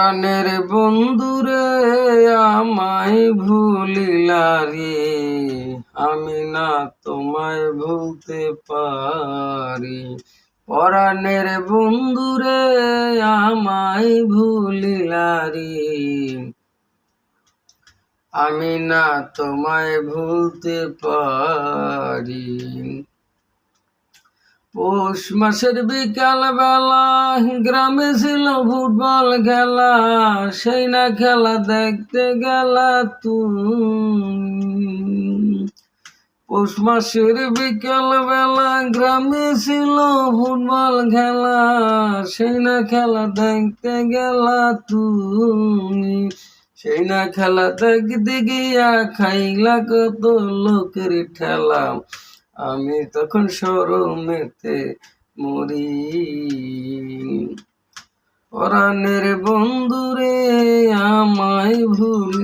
পরাণের বন্ধুরে আমায় ভুলিলা রে, আমি না তোমায় ভুলতে পারি। পরাণের বন্ধুরে আমায় ভুলিলা রে, আমি না তোমায় ভুলতে পারি। পৌষ মাসের বিকাল বেলা গ্রামে ছিল ফুটবল খেলা, সেই না খেলা দেখতে গেলা তুমি। পৌষ মাসের বিকাল বেলা গ্রামে ছিল ফুটবল খেলা, সেই না খেলা দেখতে গেলা তুমি। সেই না খেলা দেখতে গিয়া খাইলা কত লোকের ঠেলা, আমি তখন শরমেতে মরি। পরাণের বন্ধুরে আমায় ভুল